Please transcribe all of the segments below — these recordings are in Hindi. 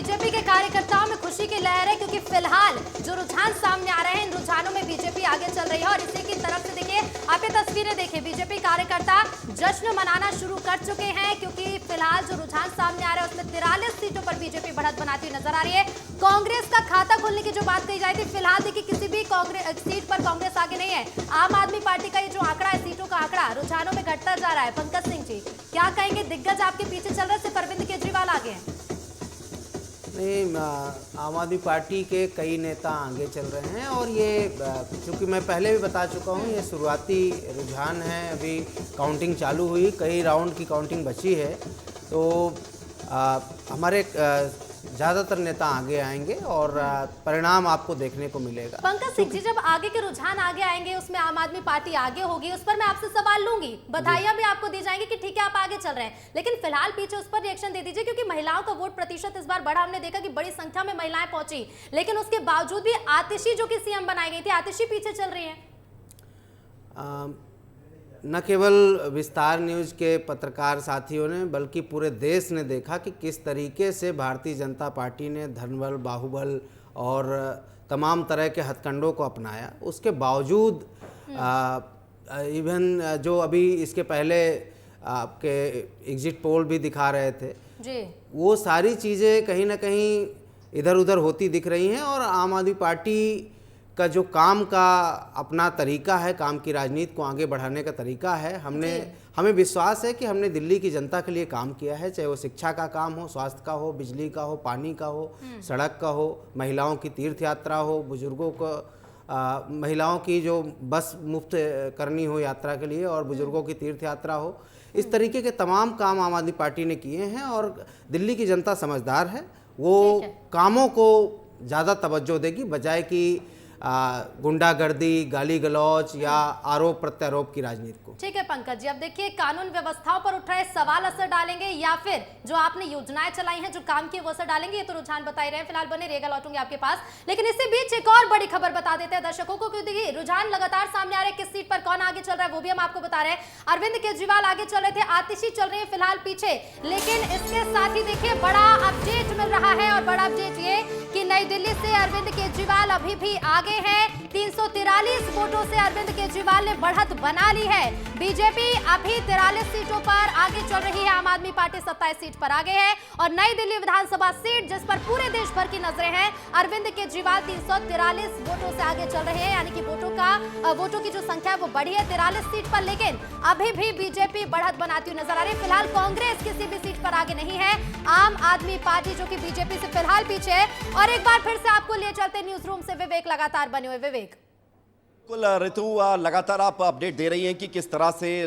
बीजेपी के कार्यकर्ताओं में खुशी की लहर है क्योंकि फिलहाल जो रुझान सामने आ रहे हैं इन रुझानों में बीजेपी आगे चल रही है। और इसी की तरफ से देखिए, आप ये तस्वीरें देखिए, बीजेपी कार्यकर्ता जश्न मनाना शुरू कर चुके हैं क्योंकि फिलहाल जो रुझान सामने आ रहा है उसमें 43 सीटों पर बीजेपी बढ़त बनाती हुई नजर आ रही है। कांग्रेस का खाता खोलने की जो बात कही जाती, फिलहाल देखिए किसी भी कांग्रेस सीट पर कांग्रेस आगे नहीं है। आम आदमी पार्टी का ये जो आंकड़ा है, सीटों का आंकड़ा रुझानों में घटता जा रहा है। पंकज सिंह जी, क्या कहेंगे? दिग्गज आपके पीछे चल रहे, सिर्फ अरविंद केजरीवाल आगे हैं? नहीं, आम आदमी पार्टी के कई नेता आगे चल रहे हैं और ये चूँकि मैं पहले भी बता चुका हूँ, ये शुरुआती रुझान है। अभी काउंटिंग चालू हुई, कई राउंड की काउंटिंग बची है, तो हमारे ज़्यादातर नेता आगे आएंगे और परिणाम आपको देखने को मिलेगा। पंकज सिंह जी, जब आगे के रुझान आगे आएंगे, उसमें आम आदमी पार्टी आगे होगी, उस पर मैं आपसे सवाल लूंगी, बधाइयां भी आपको दी जाएंगी कि ठीक है आप आगे चल रहे हैं, लेकिन फिलहाल पीछे उस पर रिएक्शन दे दीजिए क्योंकि महिलाओं का वोट प्रतिशत इस बार बढ़ा। हमने देखा कि बड़ी संख्या में महिलाएं पहुंची, लेकिन उसके बावजूद भी आतिशी जो कि सीएम बनाई गई थी, आतिशी पीछे चल रही है। न केवल विस्तार न्यूज़ के पत्रकार साथियों ने बल्कि पूरे देश ने देखा कि किस तरीके से भारतीय जनता पार्टी ने धनबल, बाहुबल और तमाम तरह के हथकंडों को अपनाया। उसके बावजूद इवन जो अभी इसके पहले आपके एग्जिट पोल भी दिखा रहे थे जी, वो सारी चीज़ें कहीं ना कहीं इधर उधर होती दिख रही हैं। और आम आदमी पार्टी का जो काम का अपना तरीका है, काम की राजनीति को आगे बढ़ाने का तरीका है, हमें विश्वास है कि हमने दिल्ली की जनता के लिए काम किया है, चाहे वो शिक्षा का काम हो, स्वास्थ्य का हो, बिजली का हो, पानी का हो, सड़क का हो, महिलाओं की तीर्थ यात्रा हो, बुजुर्गों को महिलाओं की जो बस मुफ्त करनी हो यात्रा के लिए और बुजुर्गों की तीर्थ यात्रा हो, इस तरीके के तमाम काम आम आदमी पार्टी ने किए हैं। और दिल्ली की जनता समझदार है, वो कामों को ज़्यादा तवज्जो देगी बजाय कि गुंडागर्दी, गाली गलौज या आरोप प्रत्यारोप की राजनीति को। ठीक है पंकज जी, अब देखिए कानून व्यवस्थाओं पर उठ रहे सवाल असर डालेंगे या फिर जो आपने योजनाएं चलाई हैं, जो काम किए वो असर डालेंगे, ये तो रुझान बता ही रहे हैं। फिलहाल बने रहेगा, लौटूंगे आपके पास, लेकिन इसी बीच एक और बड़ी खबर बता देते हैं दर्शकों को, क्योंकि देखिए रुझान लगातार सामने आ रहे हैं, किस सीट पर कौन आगे चल रहा है वो भी हम आपको बता रहे हैं। अरविंद केजरीवाल आगे चल रहे थे, आतिशी चल रही है फिलहाल पीछे, लेकिन इसके साथ ही देखिए बड़ा अपडेट मिल रहा है। और बड़ा अपडेट ये कि नई दिल्ली से अरविंद केजरीवाल अभी भी आगे हैं। 343 वोटों से अरविंद केजरीवाल ने बढ़त बना ली है। बीजेपी अभी 43 सीटों पर आगे चल रही है, आम आदमी पार्टी 27 सीट पर आगे है। और नई दिल्ली विधानसभा सीट जिस पर पूरे देश भर की नजरें हैं, अरविंद केजरीवाल 343 वोटों से आगे चल रहे हैं, यानी कि वोटों की जो संख्या है वो बढ़ी है 43 सीट पर, लेकिन अभी भी बीजेपी बढ़त बनाती हुई नजर आ रही है। फिलहाल कांग्रेस किसी भी सीट पर आगे नहीं है, आम आदमी पार्टी जो कि बीजेपी से फिलहाल पीछे है। और एक बार फिर से आपको ले चलते न्यूज रूम से विवेक लगातार बने हुए। विवेक, बिल्कुल ऋतु, लगातार आप अपडेट दे रही हैं कि किस तरह से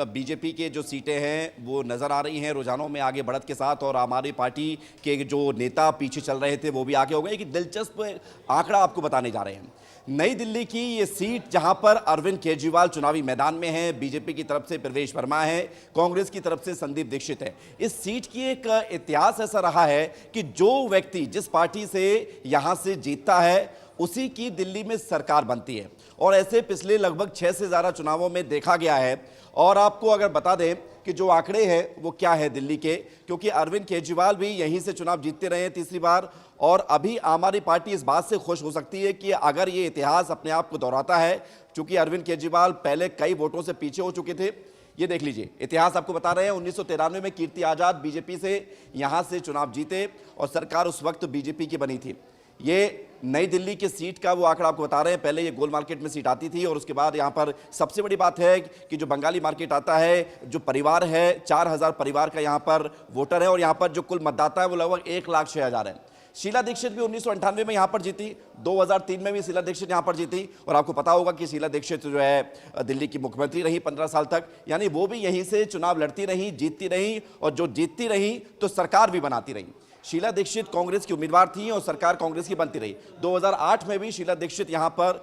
बीजेपी के जो सीटें हैं वो नज़र आ रही हैं रुझानों में आगे बढ़त के साथ, और आम आदमी पार्टी के जो नेता पीछे चल रहे थे वो भी आगे हो गए। कि दिलचस्प आंकड़ा आपको बताने जा रहे हैं। नई दिल्ली की ये सीट जहां पर अरविंद केजरीवाल चुनावी मैदान में है, बीजेपी की तरफ से प्रवेश वर्मा है, कांग्रेस की तरफ से संदीप दीक्षित है। इस सीट की एक इतिहास ऐसा रहा है कि जो व्यक्ति जिस पार्टी से यहां से जीतता है उसी की दिल्ली में सरकार बनती है, और ऐसे पिछले लगभग 6 से ज़्यादा चुनावों में देखा गया है। और आपको अगर बता दें कि जो आंकड़े हैं वो क्या है दिल्ली के, क्योंकि अरविंद केजरीवाल भी यहीं से चुनाव जीतते रहे हैं तीसरी बार, और अभी आम आदमी पार्टी इस बात से खुश हो सकती है कि अगर ये इतिहास अपने आप को दोहराता है, क्योंकि अरविंद केजरीवाल पहले कई वोटों से पीछे हो चुके थे। ये देख लीजिए, इतिहास आपको बता रहे हैं, 1993 में कीर्ति आजाद बीजेपी से यहां से चुनाव जीते और सरकार उस वक्त बीजेपी की बनी थी। ये नई दिल्ली की सीट का वो आंकड़ा आपको बता रहे हैं। पहले ये गोल मार्केट में सीट आती थी, और उसके बाद यहाँ पर सबसे बड़ी बात है कि जो बंगाली मार्केट आता है, जो परिवार है, 4000 परिवार का यहाँ पर वोटर है, और यहाँ पर जो कुल मतदाता है वो लगभग 1,06,000 है। शीला दीक्षित भी 1998 में यहाँ पर जीती, 2003 में भी शीला दीक्षित यहाँ पर जीती, और आपको पता होगा कि शीला दीक्षित जो है दिल्ली की मुख्यमंत्री रही 15 साल तक, यानी वो भी यहीं से चुनाव लड़ती रही, जीतती रही, और जो जीतती रही तो सरकार भी बनाती रही। शीला दीक्षित कांग्रेस की उम्मीदवार थी और सरकार कांग्रेस की बनती रही। 2008 में भी शीला दीक्षित यहां पर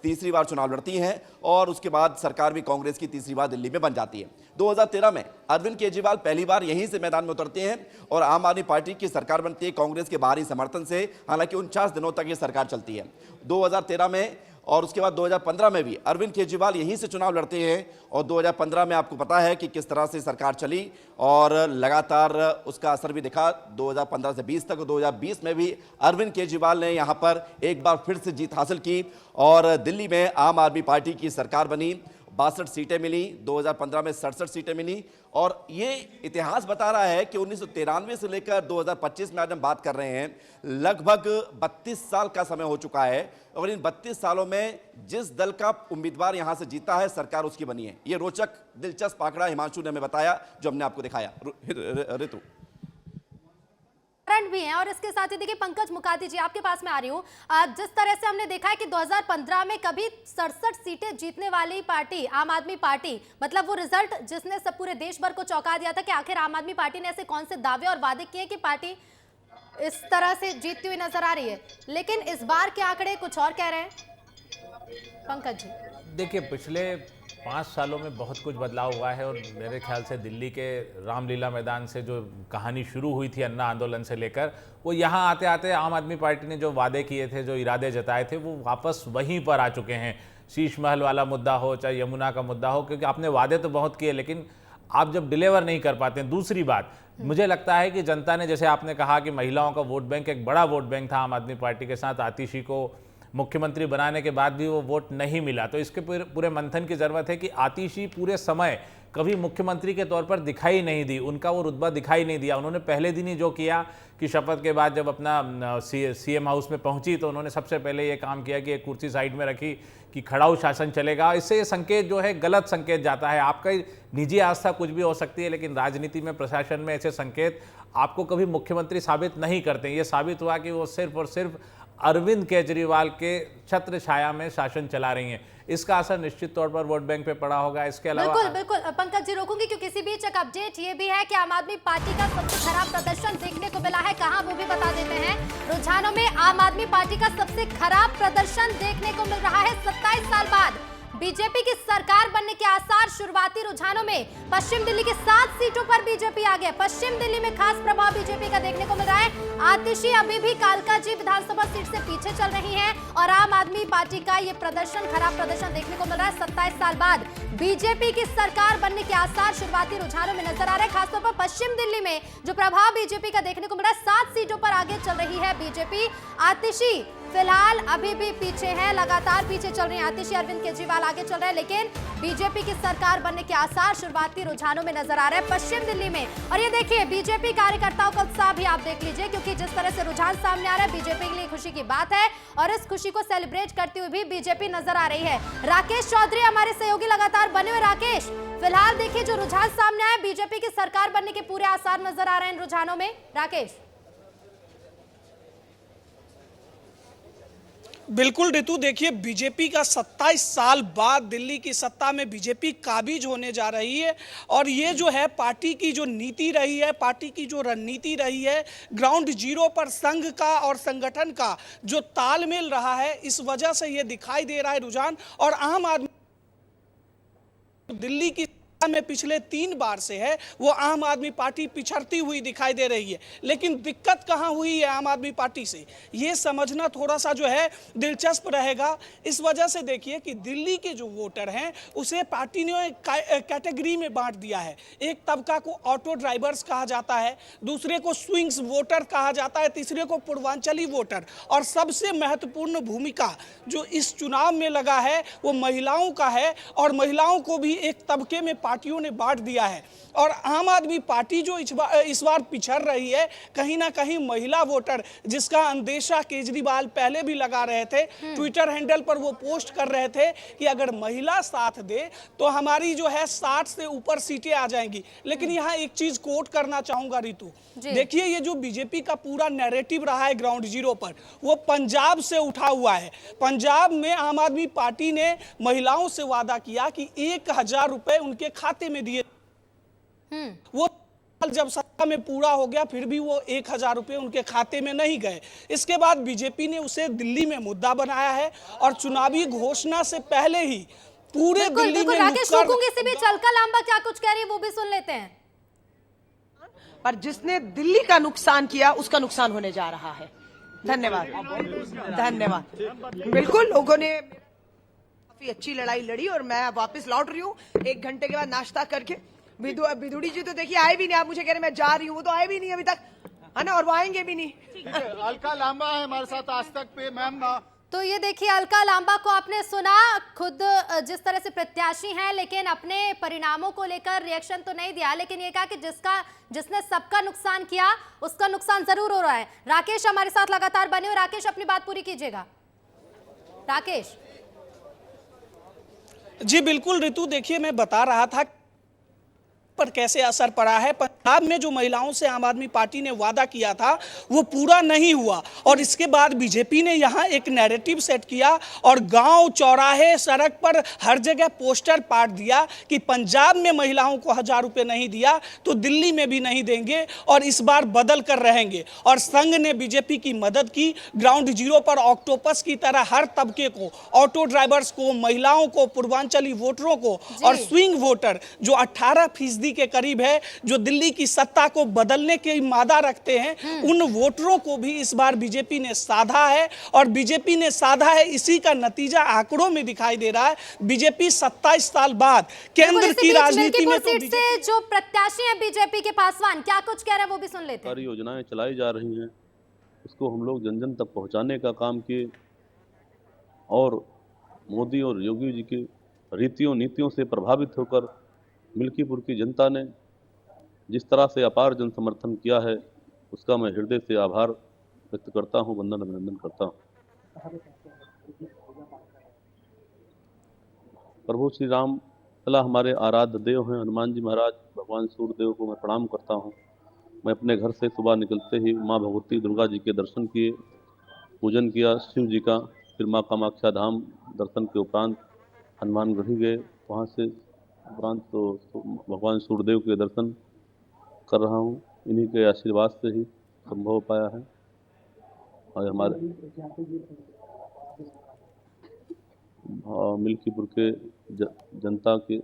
तीसरी बार चुनाव लड़ती हैं, और उसके बाद सरकार भी कांग्रेस की तीसरी बार दिल्ली में बन जाती है। 2013 में अरविंद केजरीवाल पहली बार यहीं से मैदान में उतरते हैं और आम आदमी पार्टी की सरकार बनती है कांग्रेस के बाहरी समर्थन से। हालांकि 49 दिनों तक ये सरकार चलती है। 2013 में और उसके बाद 2015 में भी अरविंद केजरीवाल यहीं से चुनाव लड़ते हैं और 2015 में आपको पता है कि किस तरह से सरकार चली और लगातार उसका असर भी दिखा 2015 से 20 तक। 2020 में भी अरविंद केजरीवाल ने यहां पर एक बार फिर से जीत हासिल की और दिल्ली में आम आदमी पार्टी की सरकार बनी, 62 सीटें मिली, 2015 में 67 सीटें मिली। और ये इतिहास बता रहा है कि 1993 से लेकर 2025 में आज हम बात कर रहे हैं, लगभग 32 साल का समय हो चुका है और इन 32 सालों में जिस दल का उम्मीदवार यहां से जीता है सरकार उसकी बनी है। ये रोचक दिलचस्प आंकड़ा हिमांशु ने हमें बताया, जो हमने आपको दिखाया। ऋतु भी हैं और इसके साथ ही देखिए पंकज मुकाती जी, आपके पास में आ रही हूँ। जिस तरह से हमने देखा है कि 2015 में कभी 67 सीटें जीतने वाली पार्टी आम आदमी पार्टी, मतलब वो रिजल्ट जिसने सब पूरे देश भर को चौंका दिया था कि आखिर आम आदमी पार्टी ने ऐसे कौन से दावे और वादे किए कि पार्टी इस तरह से जीतती हुई नजर आ रही है। लेकिन इस बार के आंकड़े कुछ और कह रहे हैं पंकज जी। देखिए, पिछले 5 सालों में बहुत कुछ बदलाव हुआ है और मेरे ख्याल से दिल्ली के रामलीला मैदान से जो कहानी शुरू हुई थी अन्ना आंदोलन से लेकर, वो यहाँ आते आते आम आदमी पार्टी ने जो वादे किए थे, जो इरादे जताए थे, वो वापस वहीं पर आ चुके हैं। शीश महल वाला मुद्दा हो चाहे यमुना का मुद्दा हो, क्योंकि आपने वादे तो बहुत किए लेकिन आप जब डिलीवर नहीं कर पाते हैं। दूसरी बात, मुझे लगता है कि जनता ने, जैसे आपने कहा कि महिलाओं का वोट बैंक एक बड़ा वोट बैंक था आम आदमी पार्टी के साथ, आतिशी को मुख्यमंत्री बनाने के बाद भी वो वोट नहीं मिला, तो इसके पूरे मंथन की ज़रूरत है कि आतिशी पूरे समय कभी मुख्यमंत्री के तौर पर दिखाई नहीं दी, उनका वो रुतबा दिखाई नहीं दिया। उन्होंने पहले दिन ही जो किया कि शपथ के बाद जब अपना सीएम हाउस में पहुंची तो उन्होंने सबसे पहले ये काम किया कि एक कुर्सी साइड में रखी कि खड़ाऊ शासन चलेगा। इससे ये संकेत जो है गलत संकेत जाता है। आपका निजी आस्था कुछ भी हो सकती है लेकिन राजनीति में, प्रशासन में ऐसे संकेत आपको कभी मुख्यमंत्री साबित नहीं करते। ये साबित हुआ कि वो सिर्फ और सिर्फ अरविंद केजरीवाल के छत्र छाया में शासन चला रही हैं। इसका असर निश्चित तौर पर वोट बैंक पे पड़ा होगा। इसके अलावा बिल्कुल बिल्कुल पंकज जी रोकूंगी क्योंकि इसी बीच एक अपडेट ये भी है कि आम आदमी पार्टी का सबसे खराब प्रदर्शन देखने को मिला है। कहां, वो भी बता देते हैं। रुझानों में आम आदमी पार्टी का सबसे खराब प्रदर्शन देखने को मिल रहा है। 27 साल बाद बीजेपी की सरकार बनने के आसार। शुरुआती रुझानों में पश्चिम दिल्ली की 7 सीटों पर बीजेपी आ गया। पश्चिम दिल्ली में खास प्रभाव बीजेपी का देखने को मिल रहा है। आतिशी अभी भी कालकाजी विधानसभा सीट से पीछे चल रही हैं और आम आदमी पार्टी का ये प्रदर्शन, खराब प्रदर्शन देखने को मिल रहा है। 27 साल बाद बीजेपी की सरकार बनने के आसार शुरुआती रुझानों में नजर आ रहे हैं। खासतौर पर पश्चिम दिल्ली में जो प्रभाव बीजेपी का देखने को मिल रहा है, 7 सीटों पर आगे चल रही है बीजेपी। आतिशी फिलहाल अभी भी पीछे है, लगातार पीछे चल रही है आतिशी। अरविंद केजरीवाल आगे चल रहे हैं लेकिन बीजेपी की सरकार बनने के आसार शुरुआती रुझानों में नजर आ रहे हैं पश्चिम दिल्ली में। और ये देखिए बीजेपी कार्यकर्ताओं का उत्साह भी आप देख लीजिए क्योंकि जिस तरह से रुझान सामने आ रहा है बीजेपी के लिए खुशी की बात है और इस खुशी को सेलिब्रेट करती हुई भी बीजेपी नजर आ रही है। राकेश चौधरी हमारे सहयोगी लगातार बने हुए। राकेश, फिलहाल देखिए जो रुझान सामने आया, बीजेपी की सरकार बनने के पूरे आसार नजर आ रहे हैं इन रुझानों में। राकेश। बिल्कुल ऋतु, देखिए बीजेपी का 27 साल बाद दिल्ली की सत्ता में बीजेपी काबिज होने जा रही है और ये जो है पार्टी की जो नीति रही है, पार्टी की जो रणनीति रही है, ग्राउंड जीरो पर संघ का और संगठन का जो तालमेल रहा है, इस वजह से ये दिखाई दे रहा है रुझान। और आम आदमी दिल्ली की में पिछले 3 बार से है वो आम आदमी पार्टी पिछड़ती हुई दिखाई दे रही है। लेकिन दिक्कत कहां हुई है आम आदमी पार्टी से, ये समझना थोड़ा सा जो है दिलचस्प रहेगा। इस वजह से देखिए कि दिल्ली के जो वोटर हैं उसे पार्टी ने कैटेगरी में बांट दिया है। एक तबका को ऑटो ड्राइवर्स कहा जाता है, दूसरे को स्विंग्स वोटर कहा जाता है, तीसरे को पूर्वांचली वोटर, और सबसे महत्वपूर्ण भूमिका जो इस चुनाव में लगा है वो महिलाओं का है और महिलाओं को भी एक तबके में पार्टियों ने बांट दिया है। और आम आदमी पार्टी जो इस बार पिछड़ रही है, कहीं ना कहीं महिला वोटर, जिसका अंदेशा केजरीवाल पहले भी लगा रहे थे, ट्विटर हैंडल पर वो पोस्ट कर रहे थे कि अगर महिला साथ दे तो हमारी जो है 60 से ऊपर सीटें आ जाएंगी। लेकिन यहाँ एक चीज कोट करना चाहूंगा ऋतु, देखिए ये जो बीजेपी का पूरा नैरेटिव रहा है ग्राउंड जीरो पर, वो पंजाब से उठा हुआ है। पंजाब में आम आदमी पार्टी ने महिलाओं से वादा किया कि 1000 रुपए उनके खाते में दिए, वो जब सत्ता में पूरा हो गया फिर भी वो 1000 रुपए उनके खाते में नहीं गए। इसके बाद बीजेपी ने उसे दिल्ली में मुद्दा बनाया है और चुनावी घोषणा से पहले ही पूरे दिल्ली में राकेश रोकूंगी से भी चलका लांबा क्या कुछ कह रही है वो भी सुन लेते हैं। पर जिसने दिल्ली का नुकसान किया उसका नुकसान होने जा रहा है। धन्यवाद धन्यवाद। बिल्कुल लोगों ने काफी अच्छी लड़ाई लड़ी और मैं वापस लौट रही हूँ 1 घंटे के बाद नाश्ता करके। बिदुड़ी जी तो देखिए आए भी नहीं, आप मुझे कह रहे मैं जा रही हूँ, वो तो आए भी नहीं अभी तक, है ना, और वो आएंगे भी नहीं। अलका लांबा है हमारे साथ आज तक पे मैम। तो ये देखिए अलका लांबा को आपने सुना, खुद जिस तरह से प्रत्याशी हैं लेकिन अपने परिणामों को लेकर रिएक्शन तो नहीं दिया, लेकिन ये कहा कि जिसने सबका नुकसान किया उसका नुकसान जरूर हो रहा है। राकेश हमारे साथ लगातार बने हो। राकेश अपनी बात पूरी कीजिएगा। राकेश जी बिल्कुल ऋतु, देखिए मैं बता रहा था पर कैसे असर पड़ा है। पंजाब में जो महिलाओं से आम आदमी पार्टी ने वादा किया था वो पूरा नहीं हुआ और इसके बाद बीजेपी ने यहाँ एक नैरेटिव सेट किया और गांव चौराहे सड़क पर हर जगह पोस्टर पाट दिया कि पंजाब में महिलाओं को 1000 रुपये नहीं दिया तो दिल्ली में भी नहीं देंगे और इस बार बदल कर रहेंगे। और संघ ने बीजेपी की मदद की, ग्राउंड जीरो पर ऑक्टोपस की तरह हर तबके को, ऑटो ड्राइवर्स को, महिलाओं को, पूर्वांचली वोटरों को और स्विंग वोटर जो 18% के करीब है, जो दिल्ली की सत्ता को बदलने की मादा रखते हैं, उन वोटरों को भी इस बार बीजेपी ने साधा है। और बीजेपी ने साधा है, इसी का नतीजा आंकड़ों में दिखाई दे रहा है। बीजेपी 27 साल बाद केंद्र की राजनीति में तो से जो प्रत्याशी हैं बीजेपी के पासवान क्या कुछ कह रहे हैं वो भी सुन लेते हैं। सारी योजनाएं चलाई जा रही हैं, उसको हम लोग जन जन तक पहुंचाने का काम किए और मोदी और योगी जी की रीतियों नीतियों से प्रभावित होकर मिल्कीपुर की जनता ने जिस तरह से अपार जन समर्थन किया है उसका मैं हृदय से आभार व्यक्त करता हूं, वंदन अभिनंदन करता हूं। प्रभु श्री राम लला हमारे आराध्य देव हैं, हनुमान जी महाराज, भगवान सूर्यदेव को मैं प्रणाम करता हूं। मैं अपने घर से सुबह निकलते ही माँ भगवती दुर्गा जी के दर्शन किए, पूजन किया शिव जी का, फिर माँ कामाख्या धाम दर्शन के उपरांत हनुमानगढ़ी गए, वहाँ से उपरांत तो भगवान सूर्यदेव के दर्शन कर रहा हूँ। इन्हीं के आशीर्वाद से ही संभव पाया है और हमारे मिल्कीपुर के जनता के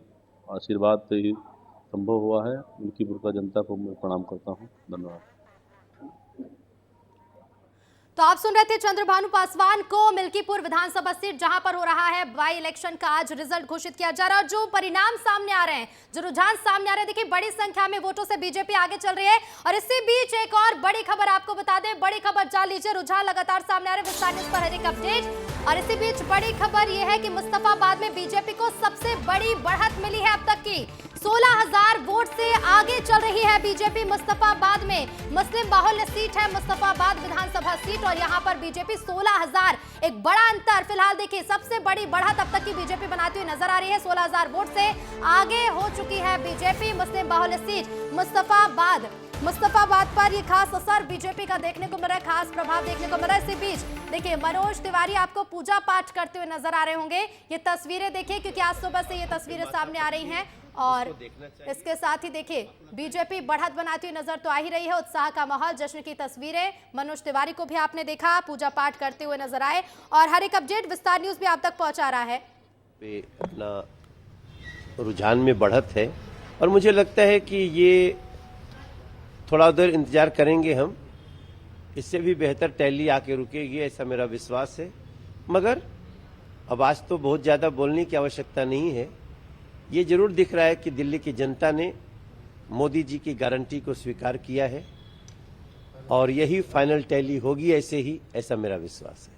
आशीर्वाद से ही संभव हुआ है। मिल्कीपुर का जनता को मैं प्रणाम करता हूँ। धन्यवाद। तो आप सुन रहे थे चंद्रभानु पासवान को मिल्कीपुर विधानसभा सीट जहां पर हो रहा है बाई इलेक्शन का आज रिजल्ट घोषित किया जा रहा है और जो परिणाम सामने आ रहे हैं, जो रुझान सामने आ रहे हैं, देखिए बड़ी संख्या में वोटों से बीजेपी आगे चल रही है। और इसी बीच एक और बड़ी खबर आपको बता दें, बड़ी खबर जान लीजिए, रुझान लगातार सामने आ रहे हैं, विस्तार न्यूज़ पर हर एक अपडेट। और इसी बीच बड़ी खबर यह है कि मुस्तफाबाद में बीजेपी को सबसे बड़ी बढ़त मिली है अब तक की, 16,000 वोट से आगे चल रही है बीजेपी मुस्तफाबाद में। मुस्लिम बाहुल्य सीट है मुस्तफाबाद विधानसभा सीट और यहां पर बीजेपी 16,000, एक बड़ा अंतर। फिलहाल देखिए सबसे बड़ी बढ़त अब तक की बीजेपी बनाती हुई नजर आ रही है, 16,000 वोट से आगे हो चुकी है बीजेपी मुस्लिम बाहुल्य सीट मुस्तफाबाद पर ये खास असर बीजेपी का देखने को मिल रहा है, खास प्रभाव देखने को मिल रहा है। इसी बीच देखिए मनोज तिवारी आपको पूजा पाठ करते हुए नजर आ रहे होंगे। ये तस्वीरें देखिए क्योंकि आज सुबह से ये तस्वीरें सामने आ रही हैं और इसके साथ ही देखिए बीजेपी बढ़त बनाती हुई नजर तो आ ही रही है। उत्साह का माहौल, जश्न की तस्वीरें। मनोज तिवारी को भी आपने देखा पूजा पाठ करते हुए नजर आए और हर एक अपडेट विस्तार न्यूज भी आप तक पहुंचा रहा है। अपना रुझान में बढ़त है और मुझे लगता है कि ये थोड़ा देर इंतजार करेंगे हम, इससे भी बेहतर टैली आके रुकेगी ऐसा मेरा विश्वास है। मगर अब आज तो बहुत ज़्यादा बोलने की आवश्यकता नहीं है। ये जरूर दिख रहा है कि दिल्ली की जनता ने मोदी जी की गारंटी को स्वीकार किया है और यही फाइनल टैली होगी ऐसे ही, ऐसा मेरा विश्वास है।